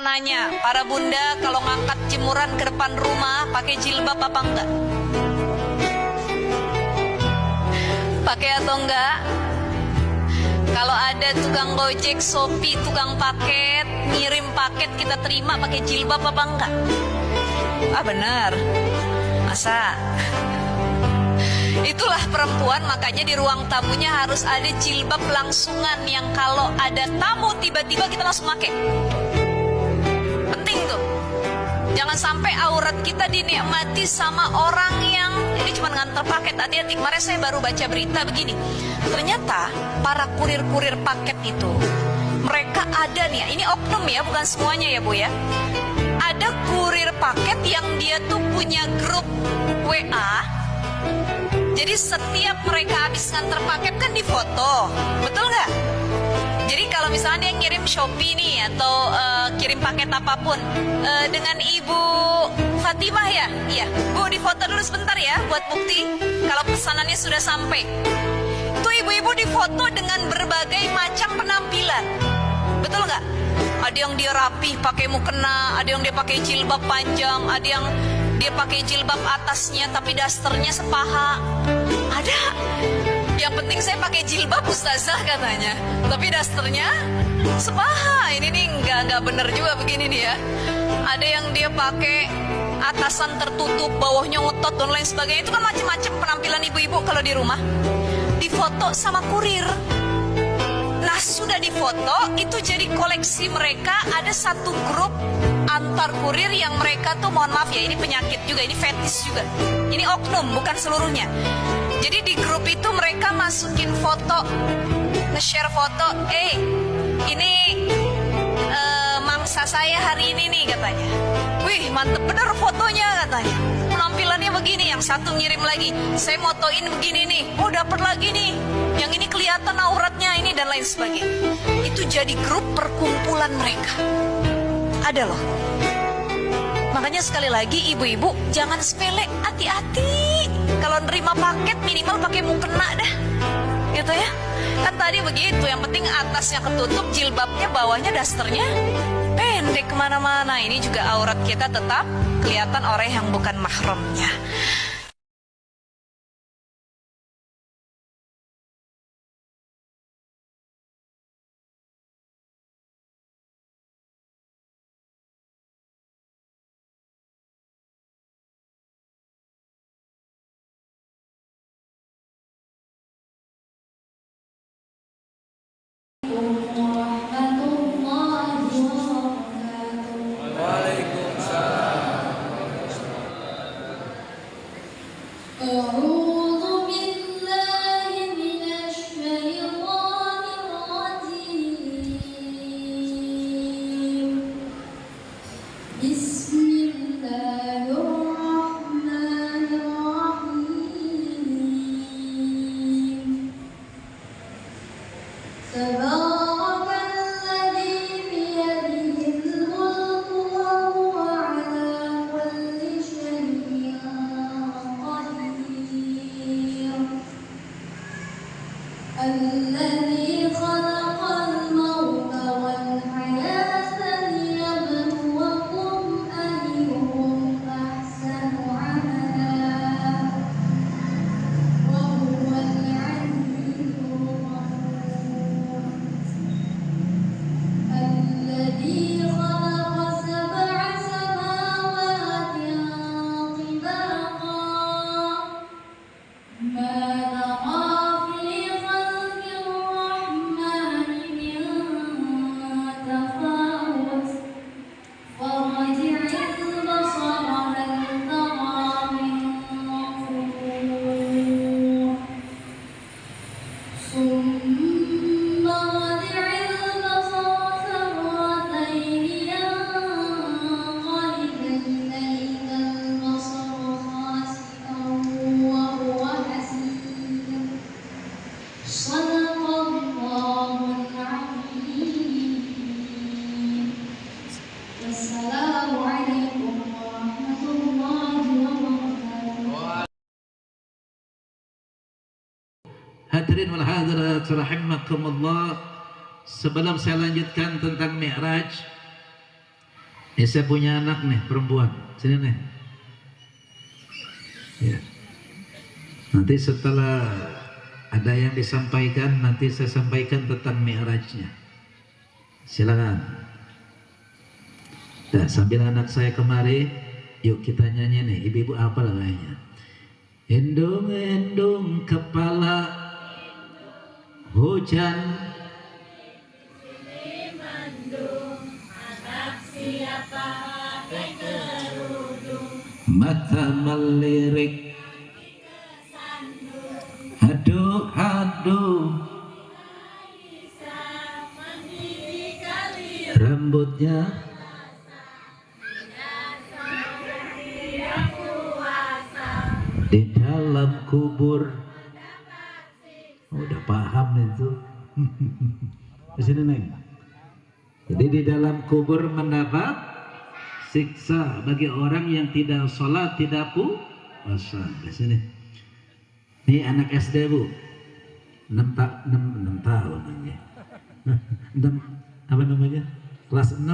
Nanya, para bunda kalau ngangkat jemuran ke depan rumah pakai jilbab apa enggak? Pakai atau enggak? Kalau ada tukang gojek, Shopee, tukang paket, ngirim paket kita terima pakai jilbab apa enggak? Ah benar. Masa? Itulah perempuan, makanya di ruang tamunya harus ada jilbab langsungan yang kalau ada tamu tiba-tiba kita langsung pakai. Penting tuh. Jangan sampai aurat kita dinikmati sama orang yang ini cuma nganter paket. Hati-hati, kemarin saya baru baca berita begini. Ternyata para kurir-kurir paket itu mereka ada nih, ini oknum ya, bukan semuanya ya Bu ya. Ada kurir paket yang dia tuh punya grup WA. Jadi setiap mereka habis nganter paket kan difoto, betul nggak? Jadi kalau misalnya dia ngirim Shopee nih atau kirim paket apapun dengan Ibu Fatimah ya, iya, Bu difoto dulu sebentar ya buat bukti kalau pesanannya sudah sampai. Itu ibu-ibu difoto dengan berbagai macam penampilan, betul nggak? Ada yang dia rapi pakai mukena, ada yang dia pakai jilbab panjang, ada yang dia pakai jilbab atasnya tapi dasternya sepaha. Ada. Yang penting saya pakai jilbab ustazah katanya, tapi dasternya sepaha. Ini nih nggak bener juga begini nih ya. Ada yang dia pakai atasan tertutup, bawahnya ngotot dan lain sebagainya. Itu kan macam-macam penampilan ibu-ibu kalau di rumah. Difoto sama kurir. Nah sudah difoto, itu jadi koleksi mereka. Ada satu grup antar kurir yang mereka tuh, mohon maaf ya, ini penyakit juga, ini fetis juga. Ini oknum, bukan seluruhnya. Jadi di grup itu mereka masukin foto, nge-share foto, ini mangsa saya hari ini nih katanya. Wih mantep bener fotonya katanya. Penampilannya begini, yang satu ngirim lagi, saya motoin begini nih, oh dapet lagi nih, yang ini kelihatan auratnya ini dan lain sebagainya. Itu jadi grup perkumpulan mereka. Ada loh. Makanya sekali lagi ibu-ibu jangan sepele, hati-hati. Kalau nerima paket minimal pakai mukena dah, gitu ya. Kan tadi begitu, yang penting atasnya ketutup, jilbabnya, bawahnya, dasternya pendek kemana-mana. Ini juga aurat kita tetap kelihatan orang yang bukan mahramnya. Hadirin wal hadirat rahimakumullah. Sebelum saya lanjutkan tentang Mi'raj, Saya punya anak nih perempuan, sini nih. Ya. Nanti setelah ada yang disampaikan, nanti saya sampaikan tentang mi'rajnya. Silakan. Nah, sambil anak saya kemari, yuk kita nyanyi nih. Ibu-ibu apa namanya? Endung-endung kepala hujan, mata melirik, aduh aduh, rambutnya di dalam kubur. Udah paham itu. Di sini Neng. Jadi di dalam kubur mendapat siksa bagi orang yang tidak sholat, tidak puasa. Di sini. Ini anak SD Bu, 6 tahun aja. 6, apa namanya? Kelas 6.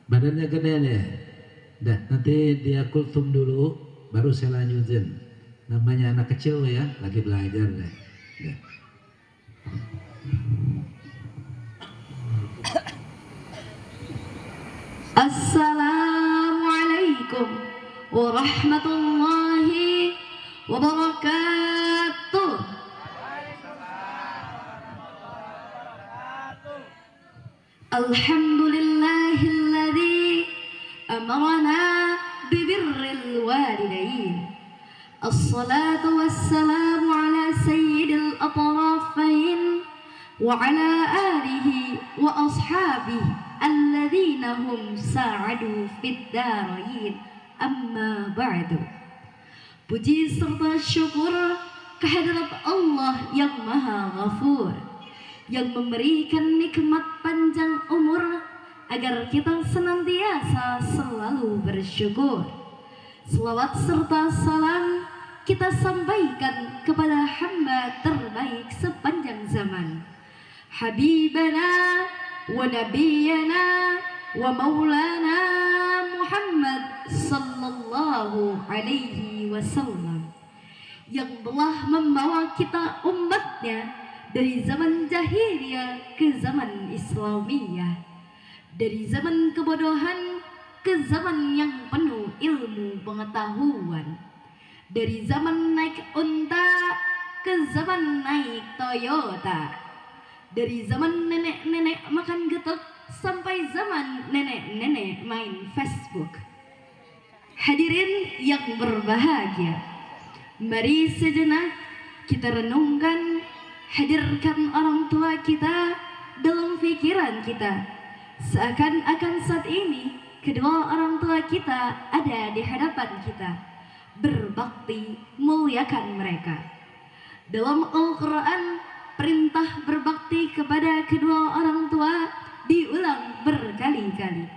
Badannya gede nih. Dah, nanti dia kultum dulu, baru saya lanjutin. Namanya anak kecil ya, lagi belajar deh. Dah. Assalamualaikum warahmatullahi wabarakatuh. Alhamdulillahilladzi amarna bibirril walidain. Assalatu wassalamu ala sayyidil atrafain wa ala alihi wa ashabihi alladzina hum sa'adu fid darain. Amma ba'du. Puji serta syukur kehadirat Allah yang Maha Ghafur, yang memberikan nikmat panjang umur agar kita senantiasa selalu bersyukur. Selawat serta salam kita sampaikan kepada hamba terbaik sepanjang zaman, Habibana wa Nabiyana wa Maulana Muhammad sallallahu alaihi wasallam, yang telah membawa kita umatnya dari zaman jahiliyah ke zaman Islamiyah, dari zaman kebodohan ke zaman yang penuh ilmu pengetahuan, dari zaman naik unta ke zaman naik Toyota, dari zaman nenek-nenek makan getuk sampai zaman nenek-nenek main Facebook. Hadirin yang berbahagia, mari sejenak kita renungkan, hadirkan orang tua kita dalam pikiran kita, seakan-akan saat ini kedua orang tua kita ada di hadapan kita. Berbakti, muliakan mereka. Dalam Al-Quran, perintah berbakti kepada kedua orang tua diulang berkali-kali.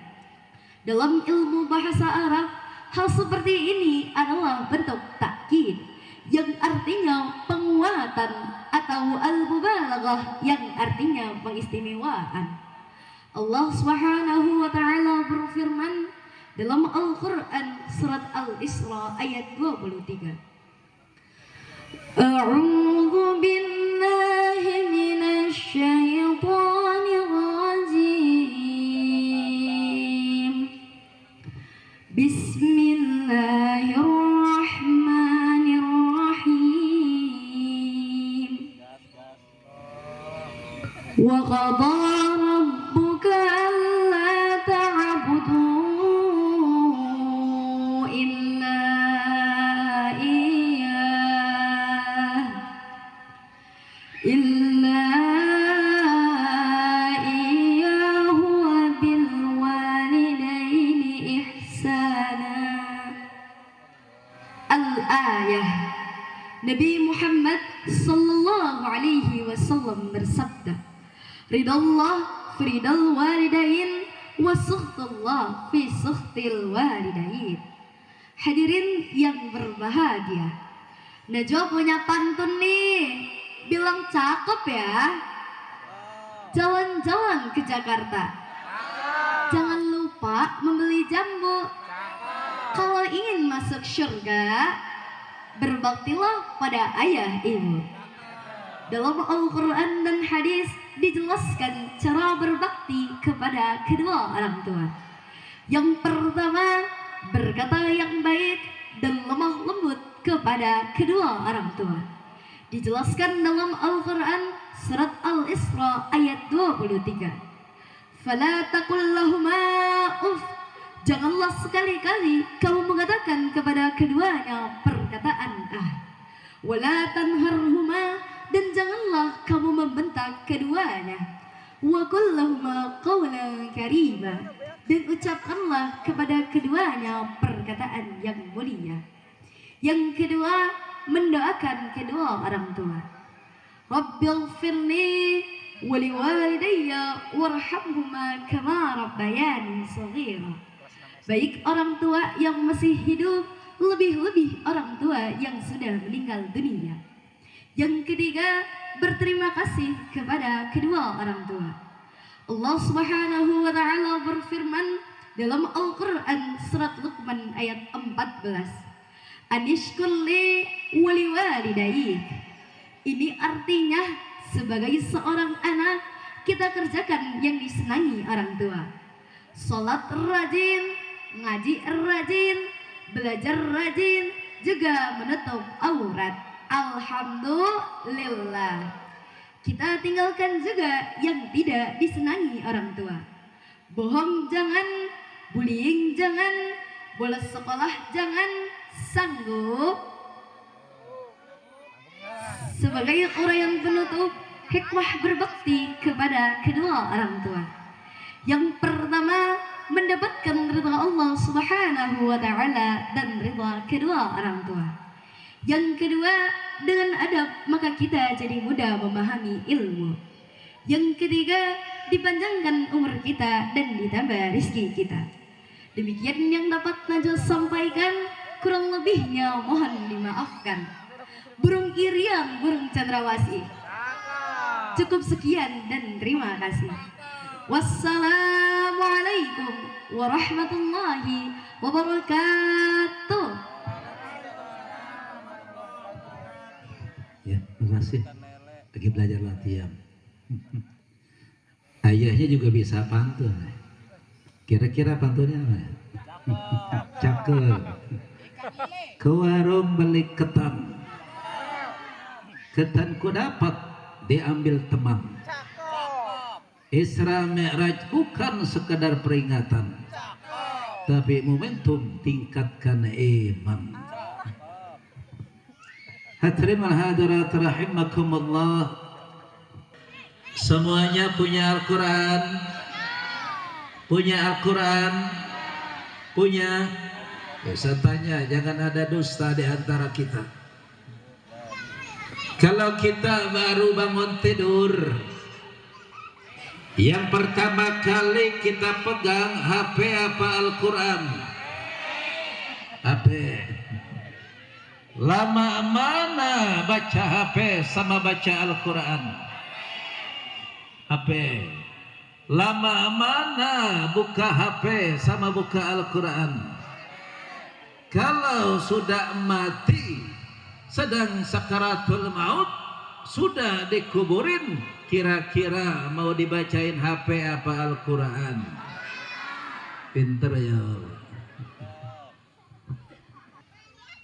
Dalam ilmu bahasa Arab, hal seperti ini adalah bentuk takkid, yang artinya penguatan, atau al-mubalaghah, yang artinya pengistimewaan. Allah Subhanahu wa taala berfirman dalam Al-Qur'an surat Al-Isra ayat 23. A'udzu billahi minasy syaithanir rajim. Bismillahirrahmanirrahim. Wa qada rabbuka alla ta'budu illa iyyah wa bil walidaini ihsana. Al-ayah. Nabi Muhammad sallallahu alaihi wasallam bersabda, ridallah fi ridal walidain wa sukhtullah fi sukhtil walidain. Hadirin yang berbahagia, Najwa punya pantun nih, bilang cakep ya. Jalan-jalan ke Jakarta, jangan lupa Pak membeli jambu. Kalau ingin masuk surga, berbaktilah pada ayah ibu. Dalam Al-Quran dan hadis dijelaskan cara berbakti kepada kedua orang tua. Yang pertama, berkata yang baik dan lemah lembut kepada kedua orang tua. Dijelaskan dalam Al-Quran surat Al-Isra ayat 23. Fala taqul lahuma uff. Janganlah sekali-kali kamu mengatakan kepada keduanya perkataan Wala tanharhuma. Dan janganlah kamu membentak keduanya. Wa qul lahuma qawlan karima. Dan ucapkanlah kepada keduanya perkataan yang mulia. Yang kedua, mendoakan kedua orang tua. Rabbighfirli wa liwalidayya warhamhuma kama rabbayani shaghira. Baik orang tua yang masih hidup, lebih-lebih orang tua yang sudah meninggal dunia. Yang ketiga, berterima kasih kepada kedua orang tua. Allah Subhanahu wa taala berfirman dalam Al-Qur'an surat Luqman ayat 14. Anishkurli wa liwalidayk. Ini artinya sebagai seorang anak kita kerjakan yang disenangi orang tua. Salat rajin, ngaji rajin, belajar rajin, juga menutup aurat. Alhamdulillah. Kita tinggalkan juga yang tidak disenangi orang tua. Bohong jangan, bullying jangan, bolos sekolah jangan. Sanggup? Sebagai orang yang penutup, hikmah berbakti kepada kedua orang tua. Yang pertama, mendapatkan ridha Allah Subhanahu wa taala dan ridha kedua orang tua. Yang kedua, dengan adab maka kita jadi mudah memahami ilmu. Yang ketiga, dipanjangkan umur kita dan ditambah rezeki kita. Demikian yang dapat Najwa sampaikan, kurang lebihnya mohon dimaafkan. Burung irian, burung cendrawasih. Cukup sekian dan terima kasih. Wassalamualaikum warahmatullahi wabarakatuh. Ya, terima kasih. Lagi belajar latihan. Ayahnya juga bisa pantun. Kira-kira pantunnya apa? Cakep. Ke warung beli ketan. Ketanku dapat diambil teman. Isra Mi'raj bukan sekedar peringatan, tapi momentum tingkatkan iman. Hadirin wal hadirat rahimakumullah. Semuanya punya Al-Quran. Punya Al-Quran. Punya. Ya, saya tanya, jangan ada dusta di antara kita. Kalau kita baru bangun tidur, yang pertama kali kita pegang HP apa Al-Quran? HP. Lama mana baca HP sama baca Al-Quran? HP. Lama mana buka HP sama buka Al-Quran? Kalau sudah mati, sedang sakaratul maut, sudah dikuburin, kira-kira mau dibacain HP apa Al-Quran? Pinter ya.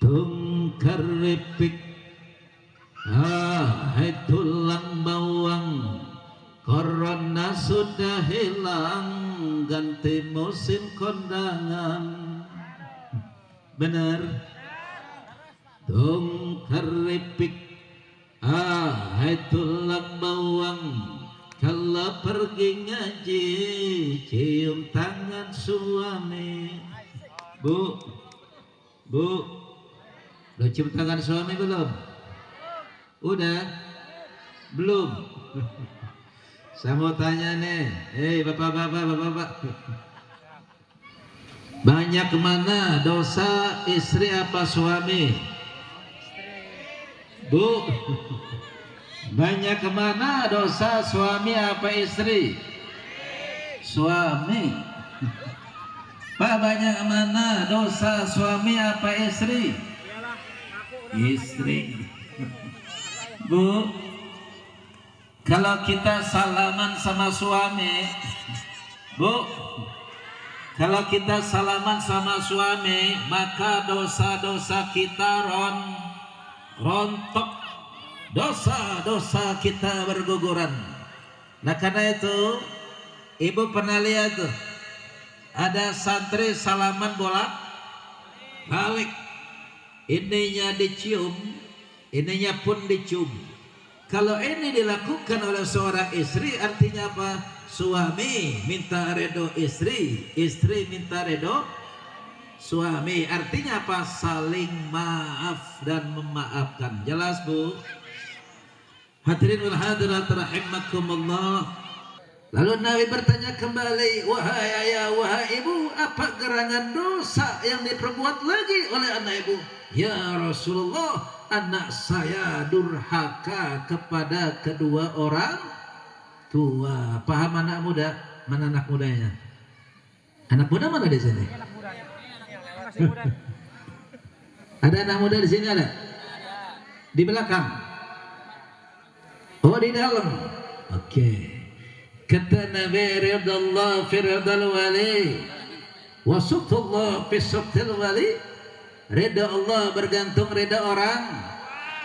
Tungkar repik, hai tulang bawang, corona sudah hilang, ganti musim kondangan. Benar. Tungkar repik, hai tulang bawang, kalau pergi ngaji, cium tangan suami. Bu, udah cium tangan suami belum? Udah? Belum? Saya mau tanya nih, bapak-bapak. Banyak mana dosa istri apa suami? Bu, banyak mana dosa suami apa istri? Suami. Pak, banyak mana dosa suami apa istri? Istri. Bu, kalau kita salaman sama suami, Bu, kalau kita salaman sama suami, maka dosa-dosa kita rontok, dosa-dosa kita berguguran. Nah karena itu, ibu pernah lihat tuh, ada santri salaman bolak-balik, ininya dicium, ininya pun dicium. Kalau ini dilakukan oleh seorang istri, artinya apa? Suami minta redo istri, istri minta redo suami. Artinya apa? Saling maaf dan memaafkan. Jelas, Bu? Hadirin wal hadirat rahimakumullah. Lalu Nabi bertanya kembali, wahai ayah, wahai ibu, apa gerangan dosa yang diperbuat lagi oleh anak ibu? Ya Rasulullah, anak saya durhaka kepada kedua orang tua. Paham anak muda? Mana anak mudanya? Anak muda mana di sini? Ada anak muda di sini ada? Di belakang? Oh di dalam. Oke. Kata Nabi, ridallah fi ridal wali wa suqtullah fi suqtil wali. Rida Allah bergantung rida orang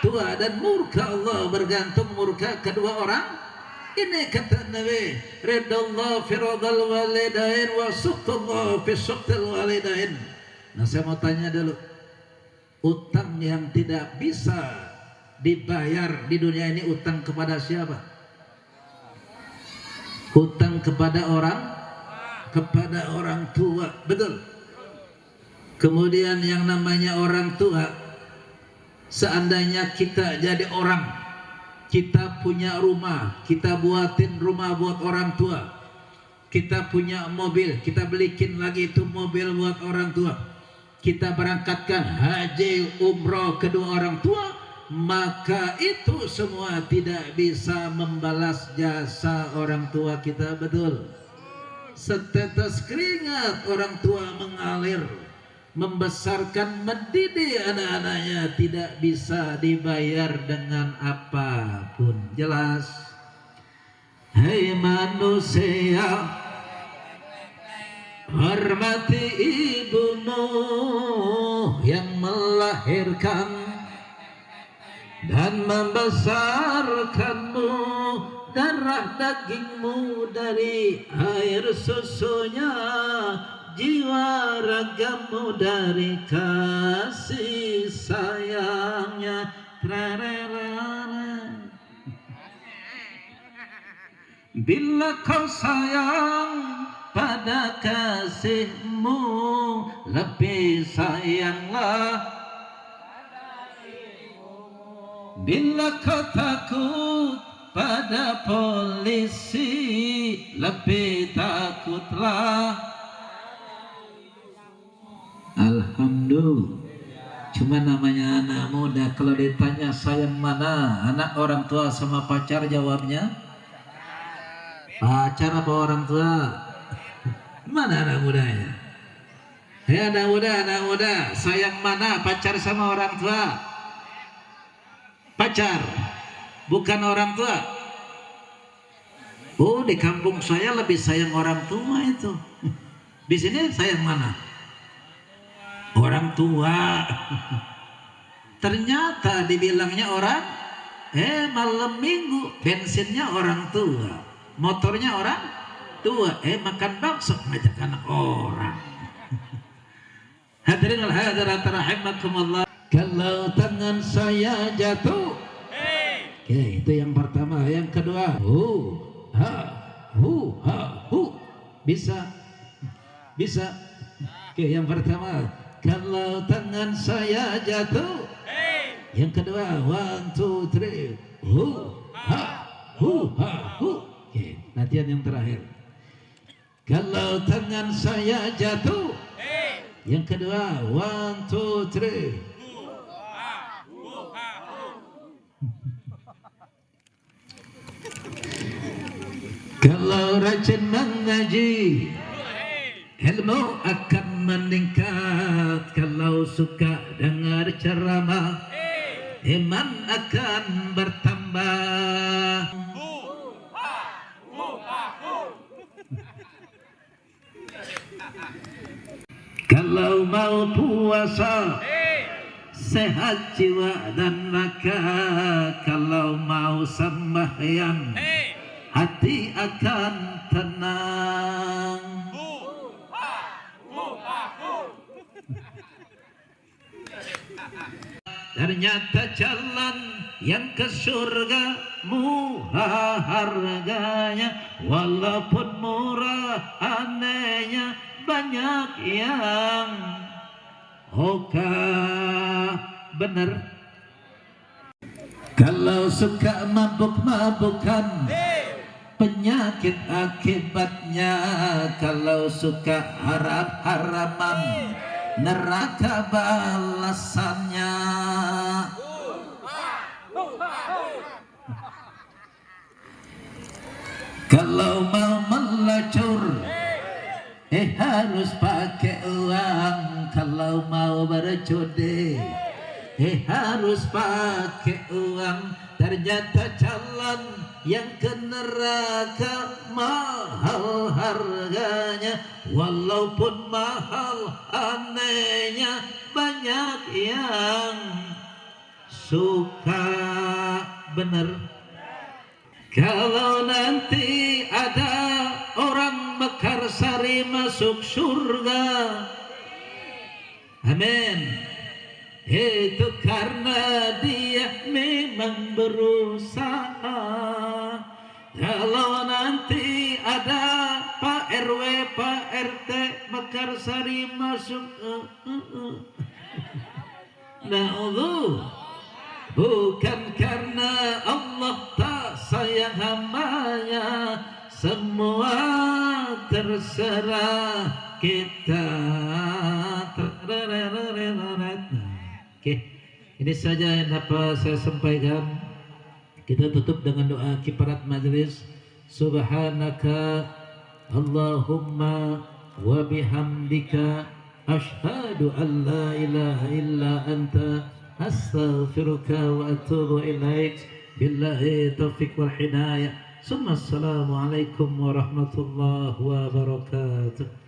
tua, dan murka Allah bergantung murka kedua orang. Ini kata Nabi, ridallah fi ridal walidain wa suqtullah fi suqtil walidain. Nah saya mau tanya dulu, utang yang tidak bisa dibayar di dunia ini utang kepada siapa? Utang kepada orang tua, betul. Kemudian yang namanya orang tua, seandainya kita jadi orang, kita punya rumah, kita buatin rumah buat orang tua, kita punya mobil, kita belikin lagi itu mobil buat orang tua, kita berangkatkan haji umroh kedua orang tua, maka itu semua tidak bisa membalas jasa orang tua kita, betul. Setetes keringat orang tua mengalir, membesarkan, mendidik anak-anaknya tidak bisa dibayar dengan apapun. Jelas? Hei manusia, hormati ibumu yang melahirkan dan membesarkanmu, darah dagingmu dari air susunya, jiwa ragamu dari kasih sayangnya. Bila kau sayang pada kasihmu, lebih sayanglah. Bila kau takut pada polisi, lebih takutlah. Alhamdulillah. Cuma namanya anak muda, kalau ditanya sayang mana anak orang tua sama pacar, jawabnya pacar apa orang tua? Mana anak mudanya? Hei anak muda, sayang mana pacar sama orang tua? Pacar, bukan orang tua. Oh, di kampung saya lebih sayang orang tua itu. Di sini sayang mana? Orang tua. Ternyata dibilangnya orang, malam minggu bensinnya orang tua, motornya orang tua, makan bakso ngajak anak orang. Hadirin wal hadirat rahimakumullah. Kalau tangan saya jatuh, oke, itu yang pertama. Yang kedua, bisa. Oke, yang pertama, kalau tangan saya jatuh. Yang kedua, 1, 2, 3, Oke, latihan yang terakhir. Kalau tangan saya jatuh. Yang kedua, 1, 2, 3. Kalau rajin mengaji, Ilmu akan meningkat kalau suka dengar ceramah. Iman akan bertambah. Kalau mau puasa, sehat jiwa dan raga. Kalau mau sembahyang, hati akan tenang. Ternyata jalan yang ke surga murah harganya, walaupun murah anehnya banyak yang oka bener. Kalau suka mabuk-mabukan, penyakit akibatnya. Kalau suka harap-harapan, neraka balasannya. Kalau mau melacur, harus pakai uang. Kalau mau berjudi, harus pakai uang. Ternyata jalan yang ke neraka mahal harganya, walaupun mahal anehnya banyak yang suka bener. Kalau nanti ada orang Mekarsari masuk surga, amin, itu karena dia memang berusaha. Kalau nanti ada Pak RW, Pak RT Mekarsari masuk, bukan karena Allah tak sayang hambanya, semua terserah kita. Oke, ini saja yang dapat saya sampaikan. Kita tutup dengan doa kifarat majelis. Subhanaka Allahumma wa bihamdika asyhadu an la ilaha illa anta astaghfiruka wa atubu ilaik. Billahi taufiq wal hidayah. Assalamualaikum warahmatullahi wabarakatuh.